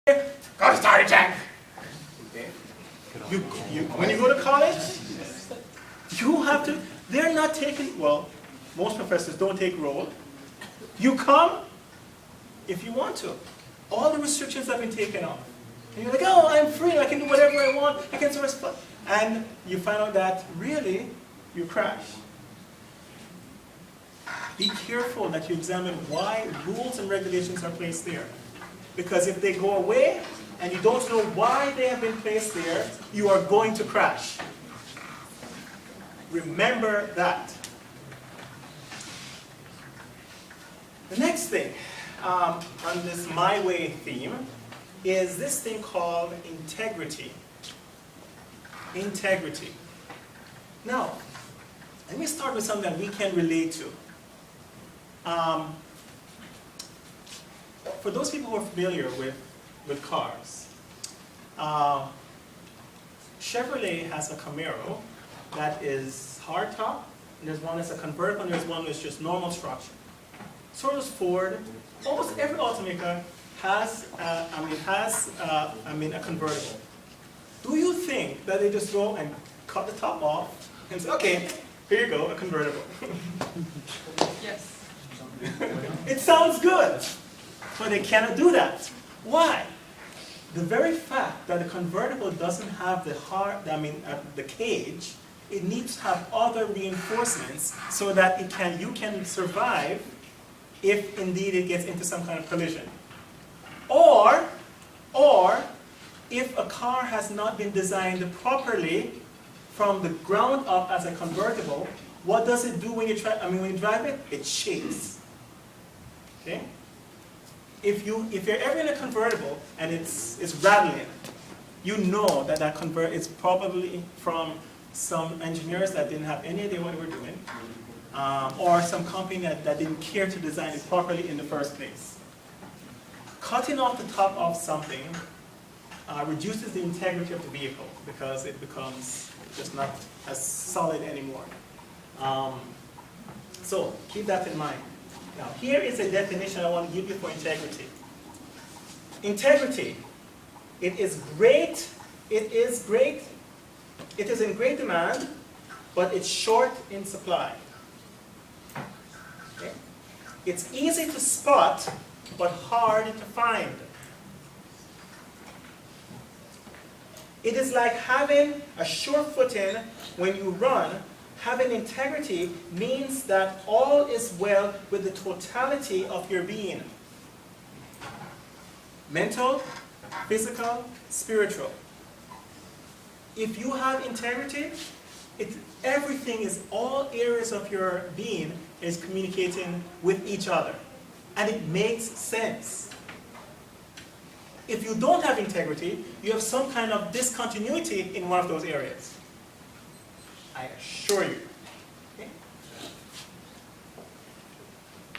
Go start, Jack. Okay. When you go to college, you have to, they're not taking, well, most professors don't take roll. You come if you want to. All the restrictions have been taken off. And you're like, oh, I'm free, I can do whatever I want, I can sort of, and you find out that really, you crash. Be careful that you examine why rules and regulations are placed there. Because if they go away, and you don't know why they have been placed there, you are going to crash. Remember that. The next thing on this My Way theme is this thing called integrity. Integrity. Now, let me start with something that we can relate to. For those people who are familiar with cars, Chevrolet has a Camaro that is hardtop, and there's one that's a convertible, and there's one that's just normal structure. So does Ford. Almost every automaker has, a convertible. Do you think that they just go and cut the top off and say, okay, here you go, a convertible? Yes. It sounds good, but they cannot do that. Why? The very fact that the convertible doesn't have the cage, it needs to have other reinforcements so that you can survive if indeed it gets into some kind of collision. Or if a car has not been designed properly from the ground up as a convertible, what does it do when you drive it? It shakes. Okay? If you're ever in a convertible and it's rattling, you know that is probably from some engineers that didn't have any idea what they were doing, or some company that didn't care to design it properly in the first place. Cutting off the top of something reduces the integrity of the vehicle because it becomes just not as solid anymore. So keep that in mind. Now, here is a definition I want to give you for integrity. Integrity, it is in great demand, but it's short in supply. Okay? It's easy to spot, but hard to find. It is like having a sure footing when you run. Having integrity means that all is well with the totality of your being. Mental, physical, spiritual. If you have integrity, all areas of your being is communicating with each other. And it makes sense. If you don't have integrity, you have some kind of discontinuity in one of those areas. I assure you. Okay?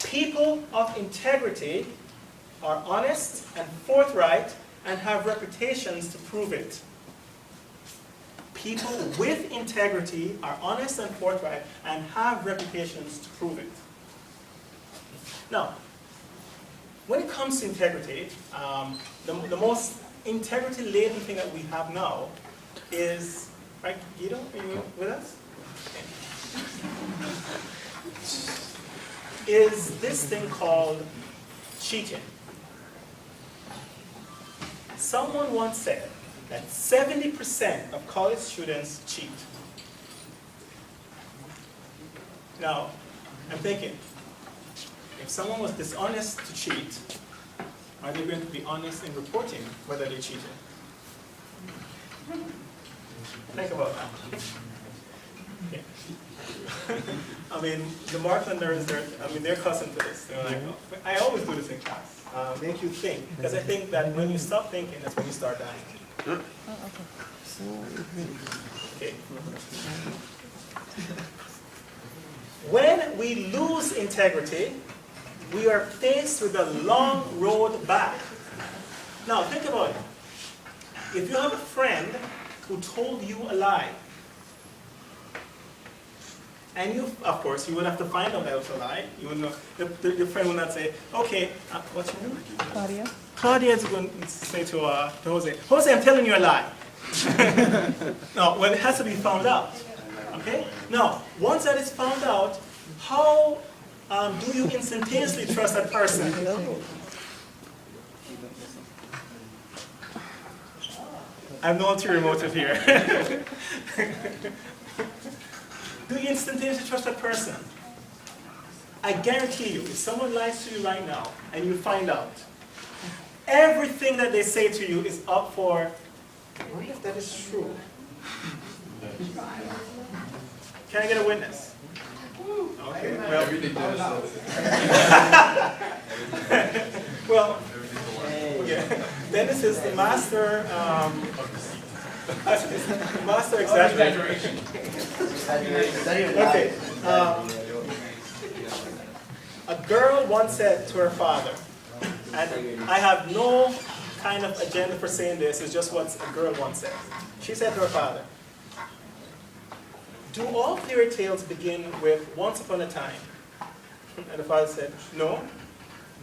People of integrity are honest and forthright and have reputations to prove it. People with integrity are honest and forthright and have reputations to prove it. Now, when it comes to integrity, the most integrity-laden thing that we have now is, right, Guido, are you with us? Okay. Is this thing called cheating. Someone once said that 70% of college students cheat. Now, I'm thinking, if someone was dishonest to cheat, are they going to be honest in reporting whether they cheated? Think about that. Okay. The Marklanders, they're accustomed to this. They're like, oh, I always do this in class. Make you think. Because I think that when you stop thinking, that's when you start dying. Okay. When we lose integrity, we are faced with a long road back. Now, think about it. If you have a friend who told you a lie, And you, of course, you would have to find out that was a lie. You would know, your friend would not say, okay, what's your name? Claudia? Claudia is going to say to Jose, Jose, I'm telling you a lie. No, well, it has to be found out. Okay? Now, once that is found out, how do you instantaneously trust that person? I have no ulterior motive here. Do you instantaneously trust that person? I guarantee you, if someone lies to you right now and you find out, everything that they say to you is up for, what if that is true? Can I get a witness? Okay, well, well, okay. Dennis is the master, master exaggeration. Okay. A girl once said to her father, and I have no kind of agenda for saying this, it's just what a girl once said. She said to her father, do all fairy tales begin with once upon a time? And the father said, no.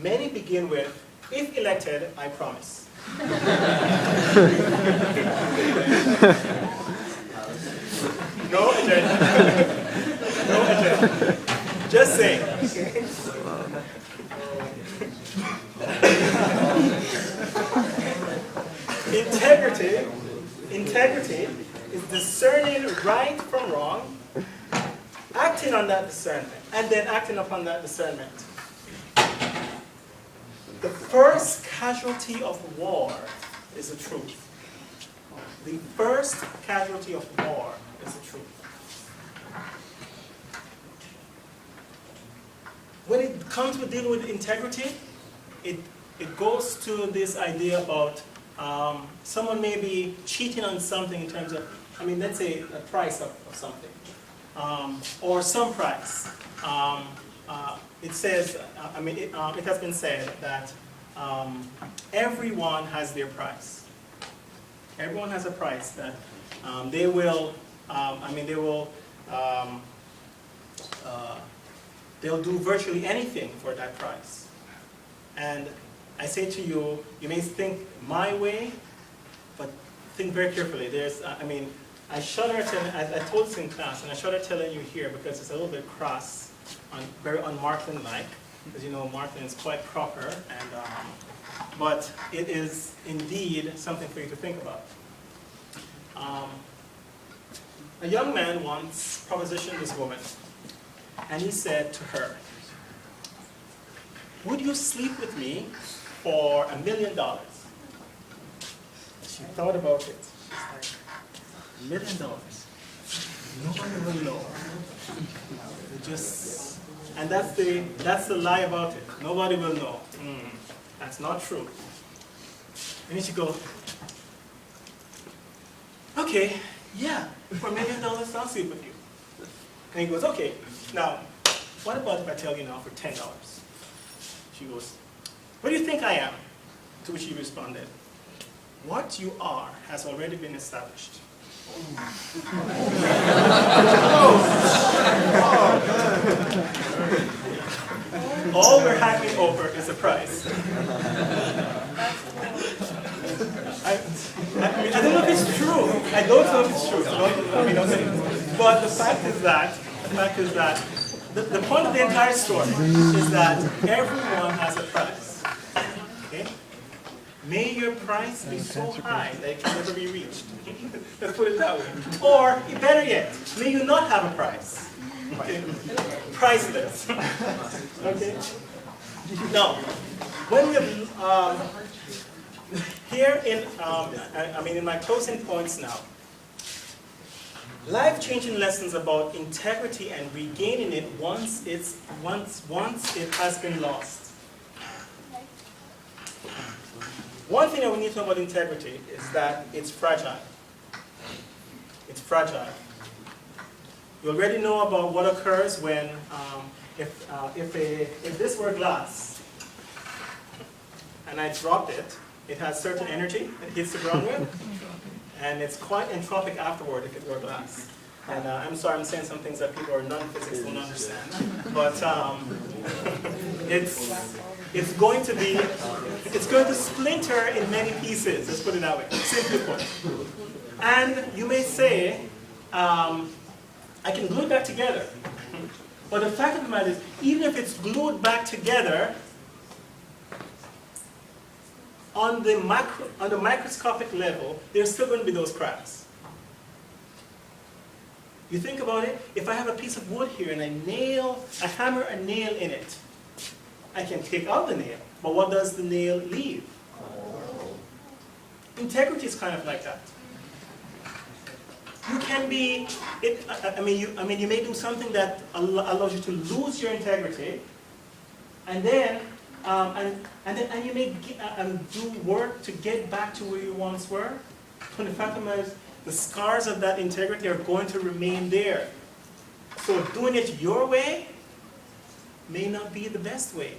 Many begin with, if elected, I promise. No agenda. No agenda. Just saying. Integrity is discerning right from wrong, acting on that discernment, and then acting upon that discernment. The first casualty of war is the truth. The first casualty of war is the truth. When it comes to dealing with integrity, it goes to this idea about someone may be cheating on something in terms of, let's say a price of something, or some price. It says, it has been said that everyone has their price. Everyone has a price that they will, they'll do virtually anything for that price. And I say to you, you may think my way, but think very carefully. There's, I shudder telling, I told this in class, and I shudder telling you here because it's a little bit cross, very un-Markland-like, because you know Markland is quite proper, and but it is indeed something for you to think about. A young man once propositioned this woman, and he said to her, would you sleep with me for $1 million? She thought about it. She's like, $1 million? Nobody will know. And that's the lie about it. Nobody will know. That's not true. And then she goes, okay, yeah, for $1 million, I'll sleep with you. And he goes, okay, now, what about if I tell you now for $10? She goes, what do you think I am? To which he responded, what you are has already been established. All we're haggling over is the price. I don't know if it's true. I don't know if it's true. But the fact is that the point of the entire story is that everyone has a price. Okay? May your price be so high that it can never be reached. Let's put it that way. Or, better yet, may you not have a price. Okay? Priceless. Okay? Now, when we have, here in my closing points now, life-changing lessons about integrity and regaining it once it has been lost. One thing that we need to know about integrity is that it's fragile. It's fragile. You already know about what occurs when, if this were glass, and I dropped it, it has certain energy it hits the ground with, and it's quite entropic afterward if it were glass. And I'm sorry I'm saying some things that people who are non-physics don't understand. But it's going to splinter in many pieces, let's put it that way, simply put. And you may say, I can glue it back together. But the fact of the matter is, even if it's glued back together, on the microscopic level, there's still going to be those cracks. You think about it, if I have a piece of wood here and I hammer a nail in it, I can take out the nail, but what does the nail leave? Integrity is kind of like that. You can be, you may do something that allows you to lose your integrity, and then you may do work to get back to where you once were. But the fact of the matter is, the scars of that integrity are going to remain there. So doing it your way may not be the best way.